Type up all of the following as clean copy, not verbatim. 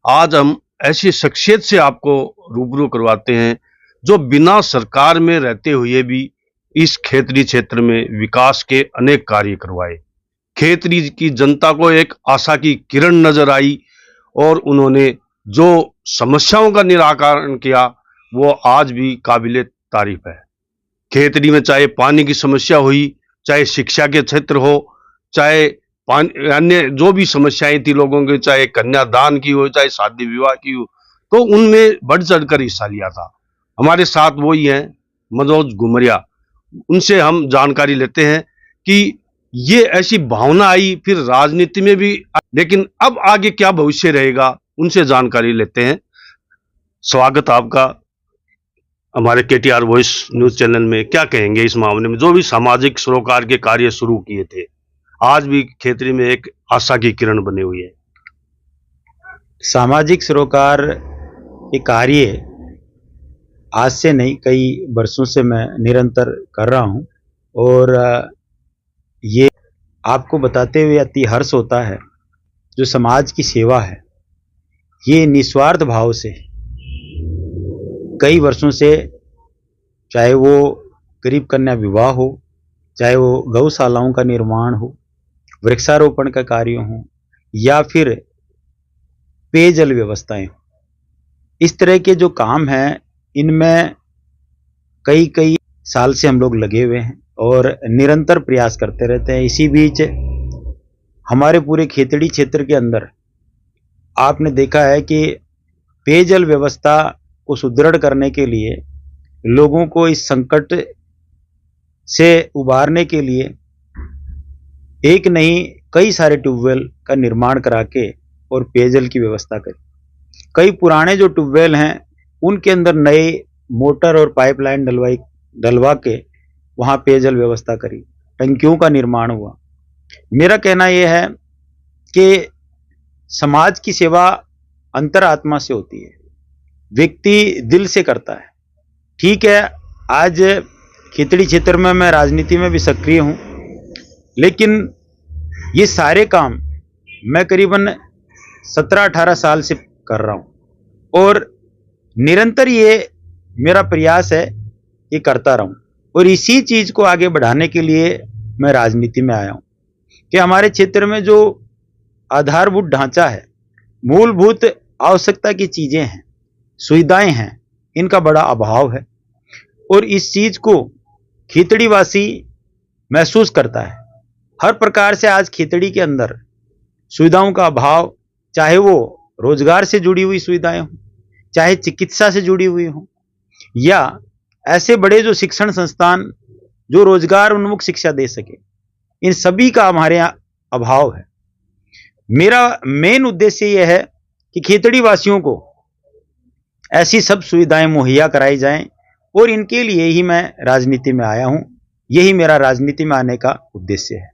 आज हम ऐसी शख्सियत से आपको रूबरू करवाते हैं, जो बिना सरकार में रहते हुए भी इस खेतड़ी क्षेत्र में विकास के अनेक कार्य करवाए। खेतड़ी की जनता को एक आशा की किरण नजर आई और उन्होंने जो समस्याओं का निराकरण किया, वो आज भी काबिले तारीफ है। खेतड़ी में चाहे पानी की समस्या हुई, चाहे शिक्षा के क्षेत्र हो, चाहे अन्य जो भी समस्याएं थी लोगों के, चाहे कन्यादान की हो, चाहे शादी विवाह की हो, तो उनमें बढ़ चढ़कर हिस्सा लिया था। हमारे साथ वही हैं मनोज घुमरिया। उनसे हम जानकारी लेते हैं कि ये ऐसी भावना आई फिर राजनीति में भी, लेकिन अब आगे क्या भविष्य रहेगा, उनसे जानकारी लेते हैं। स्वागत आपका हमारे केटीआर वॉइस न्यूज चैनल में। क्या कहेंगे इस मामले में, जो भी सामाजिक सरोकार के कार्य शुरू किए थे, आज भी खेतड़ी में एक आशा की किरण बनी हुई है? सामाजिक सरोकार के कार्य आज से नहीं, कई वर्षों से मैं निरंतर कर रहा हूं और ये आपको बताते हुए अति हर्ष होता है। जो समाज की सेवा है, ये निस्वार्थ भाव से कई वर्षों से, चाहे वो गरीब कन्या विवाह हो, चाहे वो गौशालाओं का निर्माण हो, वृक्षारोपण का कार्य हो, या फिर पेयजल व्यवस्थाएं हो, इस तरह के जो काम हैं, इनमें कई कई साल से हम लोग लगे हुए हैं और निरंतर प्रयास करते रहते हैं। इसी बीच हमारे पूरे खेतड़ी क्षेत्र के अंदर आपने देखा है कि पेयजल व्यवस्था को सुदृढ़ करने के लिए, लोगों को इस संकट से उबारने के लिए एक नहीं कई सारे ट्यूबवेल का निर्माण करा के और पेयजल की व्यवस्था करी। कई पुराने जो ट्यूबवेल हैं, उनके अंदर नए मोटर और पाइपलाइन डलवा के वहाँ पेयजल व्यवस्था करी, टंकियों का निर्माण हुआ। मेरा कहना यह है कि समाज की सेवा अंतरात्मा से होती है, व्यक्ति दिल से करता है। ठीक है, आज खेतड़ी क्षेत्र में मैं राजनीति में भी सक्रिय हूँ, लेकिन ये सारे काम मैं करीबन 17-18 साल से कर रहा हूँ और निरंतर ये मेरा प्रयास है ये करता रहूँ। और इसी चीज को आगे बढ़ाने के लिए मैं राजनीति में आया हूँ कि हमारे क्षेत्र में जो आधारभूत ढांचा है, मूलभूत आवश्यकता की चीजें हैं, सुविधाएं हैं, इनका बड़ा अभाव है और इस चीज को खेतड़ी वासी महसूस करता है। हर प्रकार से आज खेतड़ी के अंदर सुविधाओं का अभाव, चाहे वो रोजगार से जुड़ी हुई सुविधाएं हो, चाहे चिकित्सा से जुड़ी हुई हो, या ऐसे बड़े जो शिक्षण संस्थान जो रोजगार उन्मुख शिक्षा दे सके, इन सभी का हमारे यहाँ अभाव है। मेरा मेन उद्देश्य यह है कि खेतड़ी वासियों को ऐसी सब सुविधाएं मुहैया कराई जाएं और इनके लिए ही मैं राजनीति में आया हूं। यही मेरा राजनीति में आने का उद्देश्य है।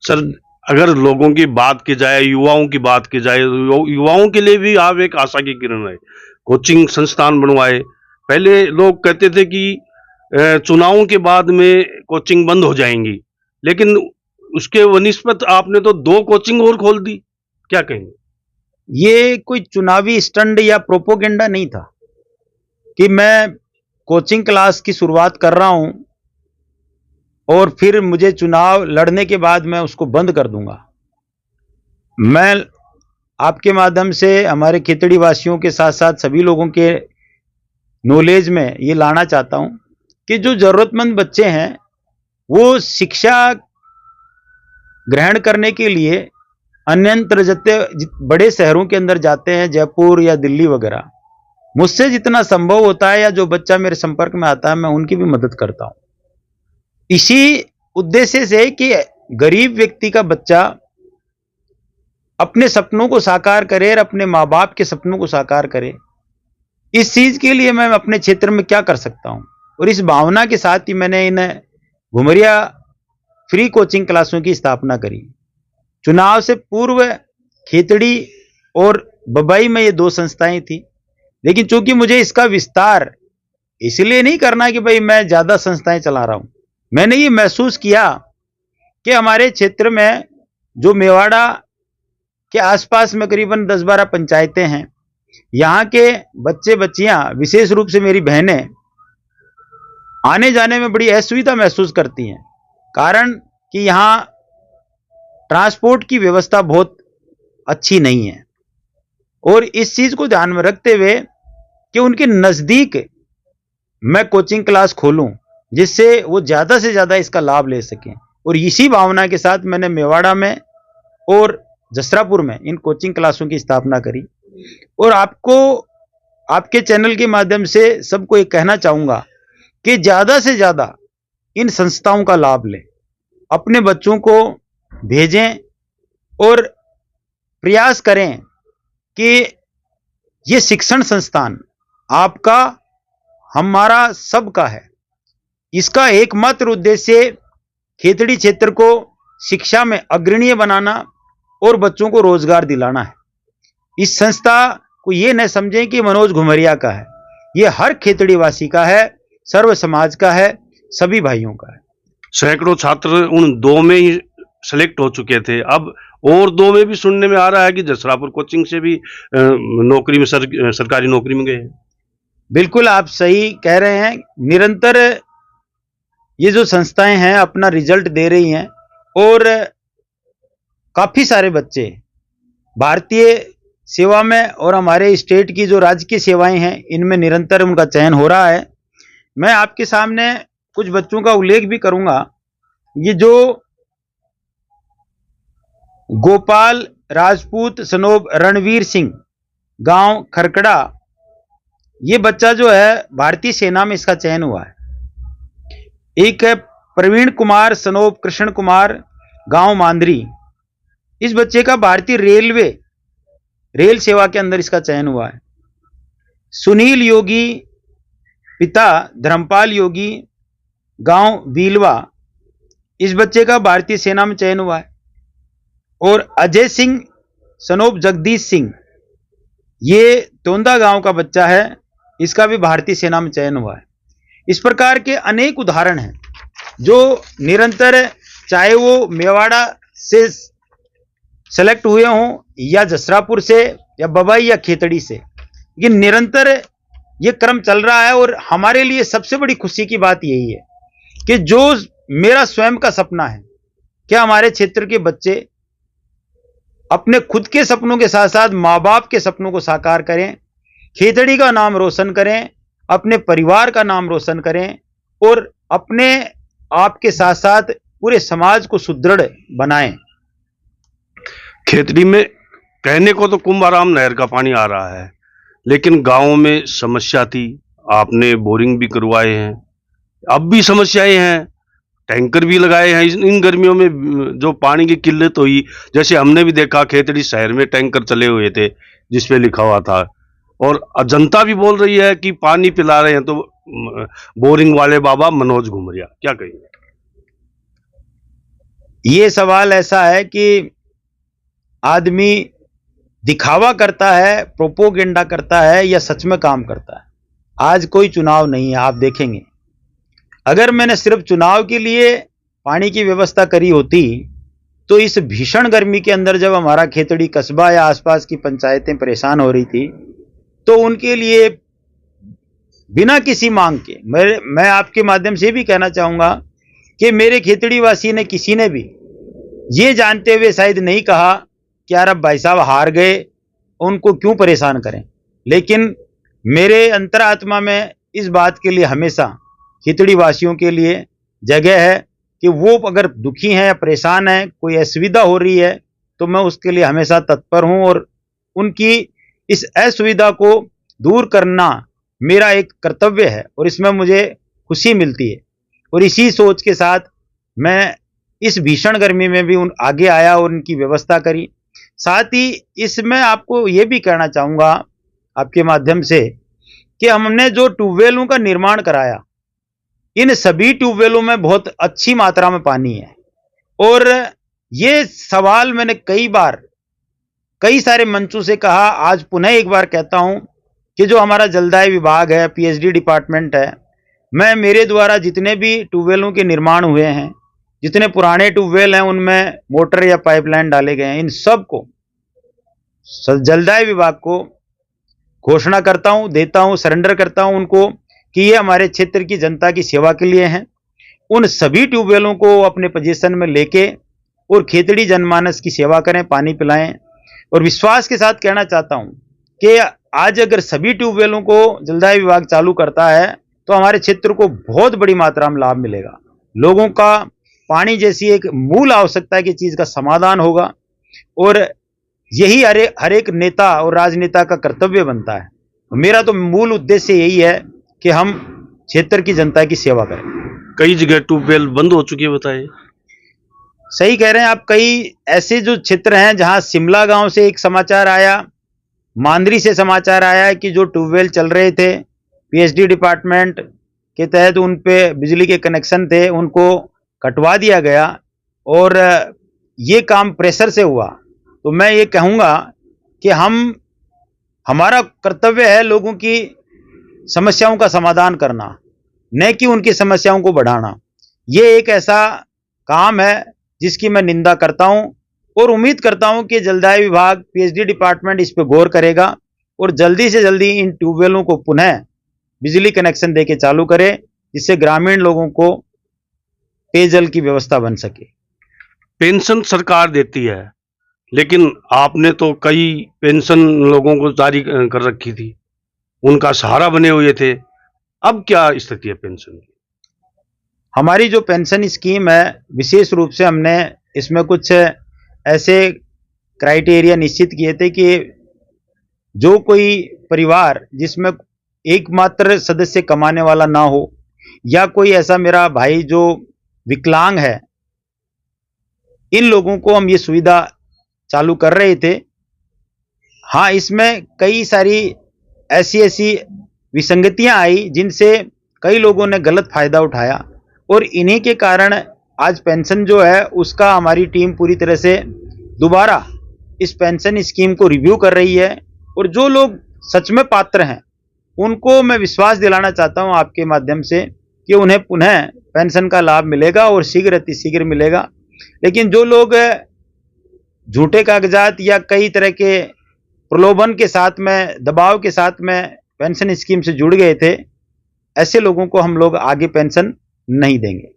सर, अगर लोगों की बात की जाए, युवाओं की बात की जाए, युवाओं के लिए भी आप एक आशा की किरण है। कोचिंग संस्थान बनवाए। पहले लोग कहते थे कि चुनावों के बाद में कोचिंग बंद हो जाएंगी, लेकिन उसके वनिस्पत आपने तो 2 कोचिंग और खोल दी। क्या कहेंगे? ये कोई चुनावी स्टंट या प्रोपोगेंडा नहीं था कि मैं कोचिंग क्लास की शुरुआत कर रहा हूं और फिर मुझे चुनाव लड़ने के बाद मैं उसको बंद कर दूंगा। मैं आपके माध्यम से हमारे खेतड़ी वासियों के साथ साथ सभी लोगों के नॉलेज में ये लाना चाहता हूं कि जो जरूरतमंद बच्चे हैं वो शिक्षा ग्रहण करने के लिए अन्यंत्र जितने बड़े शहरों के अंदर जाते हैं, जयपुर या दिल्ली वगैरह, मुझसे जितना संभव होता है या जो बच्चा मेरे संपर्क में आता है, मैं उनकी भी मदद करता हूं। इसी उद्देश्य से कि गरीब व्यक्ति का बच्चा अपने सपनों को साकार करे और अपने माँ बाप के सपनों को साकार करे। इस चीज के लिए मैं अपने क्षेत्र में क्या कर सकता हूं, और इस भावना के साथ ही मैंने इन घुमरिया फ्री कोचिंग क्लासों की स्थापना करी। चुनाव से पूर्व खेतड़ी और बबई में ये 2 संस्थाएं थी, लेकिन चूंकि मुझे इसका विस्तार इसलिए नहीं करना कि भाई मैं ज्यादा संस्थाएं चला रहा हूं, मैंने ये महसूस किया कि हमारे क्षेत्र में जो मेवाड़ा कि आसपास में करीबन 10-12 पंचायतें हैं। यहाँ के बच्चे बच्चियां, विशेष रूप से मेरी बहनें, आने जाने में बड़ी असुविधा महसूस करती हैं। कारण कि यहाँ ट्रांसपोर्ट की व्यवस्था बहुत अच्छी नहीं है। और इस चीज को ध्यान में रखते हुए कि उनके नजदीक मैं कोचिंग क्लास खोलूं जिससे वो ज्यादा से ज्यादा इसका लाभ ले सकें, और इसी भावना के साथ मैंने मेवाड़ा में और जसरापुर में इन कोचिंग क्लासों की स्थापना करी। और आपको, आपके चैनल के माध्यम से सबको एक कहना चाहूंगा कि ज्यादा से ज्यादा इन संस्थाओं का लाभ लें, अपने बच्चों को भेजें और प्रयास करें कि ये शिक्षण संस्थान आपका, हमारा, सबका है। इसका एकमात्र उद्देश्य खेतड़ी क्षेत्र को शिक्षा में अग्रणीय बनाना और बच्चों को रोजगार दिलाना है। इस संस्था को ये न समझें कि मनोज घुमरिया का है, ये हर खेतड़ी वासी का है, सर्व समाज का है, सभी भाइयों का है। सैकड़ों छात्र उन दो में ही सेलेक्ट हो चुके थे, अब और दो में भी सुनने में आ रहा है कि जसरापुर कोचिंग से भी नौकरी में सरकारी नौकरी में गए हैं। बिल्कुल आप सही कह रहे हैं। निरंतर ये जो संस्थाएं हैं अपना रिजल्ट दे रही हैं और काफी सारे बच्चे भारतीय सेवा में और हमारे स्टेट की जो राज्य की सेवाएं हैं इनमें निरंतर उनका चयन हो रहा है। मैं आपके सामने कुछ बच्चों का उल्लेख भी करूंगा। ये जो गोपाल राजपूत सनोब रणवीर सिंह, गांव खरकड़ा, ये बच्चा जो है भारतीय सेना में इसका चयन हुआ है। एक है प्रवीण कुमार सनोब कृष्ण कुमार, गांव मांदरी, इस बच्चे का भारतीय रेल सेवा के अंदर इसका चयन हुआ है। सुनील योगी, पिता धर्मपाल योगी, गांव बीलवा, इस बच्चे का भारतीय सेना में चयन हुआ है। और अजय सिंह सनोब जगदीश सिंह, ये तोंदा गांव का बच्चा है, इसका भी भारतीय सेना में चयन हुआ है। इस प्रकार के अनेक उदाहरण हैं जो निरंतर, चाहे वो मेवाड़ा से सेलेक्ट हुए हों या जसरापुर से या बबाई या खेतड़ी से, ये निरंतर ये क्रम चल रहा है। और हमारे लिए सबसे बड़ी खुशी की बात यही है कि जो मेरा स्वयं का सपना है कि हमारे क्षेत्र के बच्चे अपने खुद के सपनों के साथ साथ माँ बाप के सपनों को साकार करें, खेतड़ी का नाम रोशन करें, अपने परिवार का नाम रोशन करें और अपने आप के साथ साथ पूरे समाज को सुदृढ़ बनाएं। खेतड़ी में कहने को तो कुंभाराम नहर का पानी आ रहा है, लेकिन गांव में समस्या थी, आपने बोरिंग भी करवाए हैं, अब भी समस्याएं हैं, टैंकर भी लगाए हैं। इन गर्मियों में जो पानी की किल्लत हुई, जैसे हमने भी देखा खेतड़ी शहर में टैंकर चले हुए थे जिसपे लिखा हुआ था, और जनता भी बोल रही है कि पानी पिला रहे हैं तो बोरिंग वाले बाबा मनोज घुमरिया, क्या कहेंगे? ये सवाल ऐसा है कि आदमी दिखावा करता है, प्रोपोगेंडा करता है या सच में काम करता है। आज कोई चुनाव नहीं है, आप देखेंगे। अगर मैंने सिर्फ चुनाव के लिए पानी की व्यवस्था करी होती तो इस भीषण गर्मी के अंदर जब हमारा खेतड़ी कस्बा या आसपास की पंचायतें परेशान हो रही थी तो उनके लिए बिना किसी मांग के, मैं आपके माध्यम से भी कहना चाहूंगा कि मेरे खेतड़ी वासी ने, किसी ने भी ये जानते हुए शायद नहीं कहा कि यार अब भाई साहब हार गए, उनको क्यों परेशान करें। लेकिन मेरे अंतरात्मा में इस बात के लिए हमेशा खेतड़ी वासियों के लिए जगह है कि वो अगर दुखी हैं या परेशान हैं, कोई असुविधा हो रही है, तो मैं उसके लिए हमेशा तत्पर हूं और उनकी इस असुविधा को दूर करना मेरा एक कर्तव्य है और इसमें मुझे खुशी मिलती है। और इसी सोच के साथ मैं इस भीषण गर्मी में भी आगे आया और उनकी व्यवस्था करी। साथ ही इसमें आपको ये भी कहना चाहूँगा आपके माध्यम से कि हमने जो ट्यूबवेलों का निर्माण कराया, इन सभी ट्यूबवेलों में बहुत अच्छी मात्रा में पानी है। और ये सवाल मैंने कई बार कई सारे मंचों से कहा, आज पुनः एक बार कहता हूं कि जो हमारा जलदाय विभाग है, पीएचडी डिपार्टमेंट है, मैं मेरे द्वारा जितने भी ट्यूबवेलों के निर्माण हुए हैं, जितने पुराने ट्यूबवेल हैं उनमें मोटर या पाइपलाइन डाले गए हैं, इन सब को जलदाय विभाग को घोषणा करता हूं, देता हूं, सरेंडर करता हूं उनको कि ये हमारे क्षेत्र की जनता की सेवा के लिए हैं। उन सभी ट्यूबवेलों को अपने पोजीशन में लेके और खेतड़ी जनमानस की सेवा करें, पानी पिलाएं। और विश्वास के साथ कहना चाहता हूं कि आज अगर सभी ट्यूबवेलों को जलदाय विभाग चालू करता है तो हमारे क्षेत्र को बहुत बड़ी मात्रा में लाभ मिलेगा। लोगों का पानी जैसी एक मूल आवश्यकता की चीज का समाधान होगा और यही हर एक नेता और राजनेता का कर्तव्य बनता है। मेरा तो मूल उद्देश्य यही है कि हम क्षेत्र की जनता की सेवा करें। कई जगह ट्यूबवेल बंद हो चुकी है, बताइए। सही कह रहे हैं आप। कई ऐसे जो क्षेत्र हैं जहां शिमला गांव से एक समाचार आया, मांदरी से समाचार आया कि जो ट्यूबवेल चल रहे थे पीएचडी डिपार्टमेंट के तहत उन पे बिजली के कनेक्शन थे, उनको कटवा दिया गया और ये काम प्रेशर से हुआ। तो मैं ये कहूँगा कि हमारा कर्तव्य है लोगों की समस्याओं का समाधान करना, न कि उनकी समस्याओं को बढ़ाना। ये एक ऐसा काम है जिसकी मैं निंदा करता हूं और उम्मीद करता हूं कि जलदाय विभाग, पीएचडी डिपार्टमेंट इस पर गौर करेगा और जल्दी से जल्दी इन ट्यूबवेलों को पुनः बिजली कनेक्शन देके चालू करे, जिससे ग्रामीण लोगों को पेयजल की व्यवस्था बन सके। पेंशन सरकार देती है, लेकिन आपने तो कई पेंशन लोगों को जारी कर रखी थी, उनका सहारा बने हुए थे। अब क्या स्थिति है पेंशन की? हमारी जो पेंशन स्कीम है, विशेष रूप से हमने इसमें कुछ ऐसे क्राइटेरिया निश्चित किए थे कि जो कोई परिवार जिसमें एकमात्र सदस्य कमाने वाला ना हो, या कोई ऐसा मेरा भाई जो विकलांग है, इन लोगों को हम ये सुविधा चालू कर रहे थे। हाँ, इसमें कई सारी ऐसी विसंगतियां आई जिनसे कई लोगों ने गलत फायदा उठाया और इन्हीं के कारण आज पेंशन जो है उसका हमारी टीम पूरी तरह से दोबारा इस पेंशन स्कीम को रिव्यू कर रही है। और जो लोग सच में पात्र हैं उनको मैं विश्वास दिलाना चाहता हूं आपके माध्यम से कि उन्हें पुनः पेंशन का लाभ मिलेगा और शीघ्र अतिशीघ्र मिलेगा। लेकिन जो लोग झूठे कागजात या कई तरह के प्रलोभन के साथ में, दबाव के साथ में पेंशन स्कीम से जुड़ गए थे, ऐसे लोगों को हम लोग आगे पेंशन नहीं देंगे।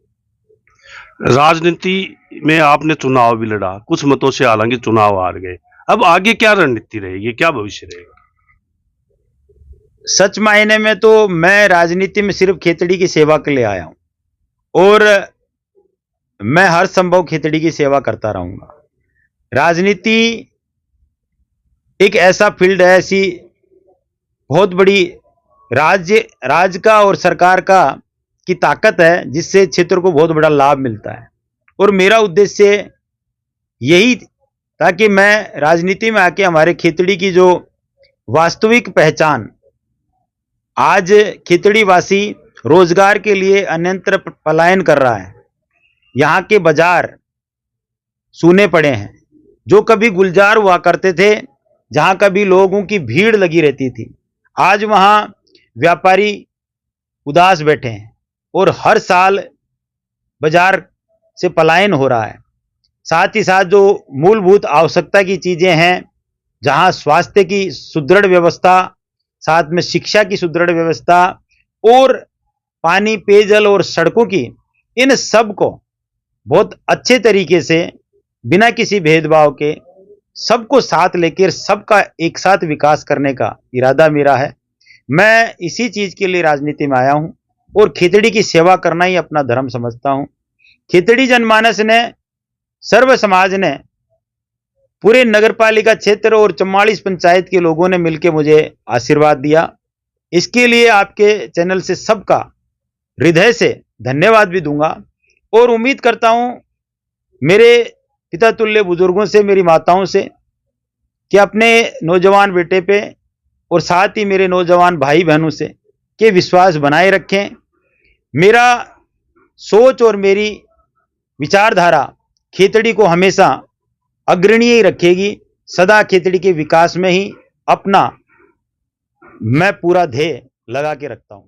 राजनीति में आपने चुनाव भी लड़ा, कुछ मतों से हालांकि चुनाव हार गए। अब आगे क्या रणनीति रहेगी, क्या भविष्य रहेगा? सच मायने में तो मैं राजनीति में सिर्फ खेतड़ी की सेवा के लिए आया हूं और मैं हर संभव खेतड़ी की सेवा करता रहूंगा। राजनीति एक ऐसा फील्ड है, ऐसी बहुत बड़ी राज्य का और सरकार का की ताकत है जिससे क्षेत्र को बहुत बड़ा लाभ मिलता है। और मेरा उद्देश्य यही था कि मैं राजनीति में आके हमारे खेतड़ी की जो वास्तविक पहचान, आज खेतड़ी वासी रोजगार के लिए अन्यत्र पलायन कर रहा है, यहाँ के बाजार सूने पड़े हैं। जो कभी गुलजार हुआ करते थे, जहाँ कभी लोगों की भीड़ लगी रहती थी, आज वहाँ व्यापारी उदास बैठे हैं और हर साल बाजार से पलायन हो रहा है। साथ ही साथ जो मूलभूत आवश्यकता की चीजें हैं, जहाँ स्वास्थ्य की सुदृढ़ व्यवस्था, साथ में शिक्षा की सुदृढ़ व्यवस्था और पानी, पेयजल और सड़कों की, इन सब को बहुत अच्छे तरीके से बिना किसी भेदभाव के सबको साथ लेकर सबका एक साथ विकास करने का इरादा मेरा है। मैं इसी चीज के लिए राजनीति में आया हूं और खेतड़ी की सेवा करना ही अपना धर्म समझता हूं। खेतड़ी जनमानस ने, सर्व समाज ने, पूरे नगरपालिका क्षेत्र और 44 पंचायत के लोगों ने मिलकर मुझे आशीर्वाद दिया। इसके लिए आपके चैनल से सबका हृदय से धन्यवाद भी दूंगा और उम्मीद करता हूं मेरे पिता तुल्य बुजुर्गों से, मेरी माताओं से, कि अपने नौजवान बेटे पे और साथ ही मेरे नौजवान भाई बहनों से कि विश्वास बनाए रखें। मेरा सोच और मेरी विचारधारा खेतड़ी को हमेशा अग्रणीय ही रखेगी। सदा खेतड़ी के विकास में ही अपना मैं पूरा ध्येय लगा के रखता हूं।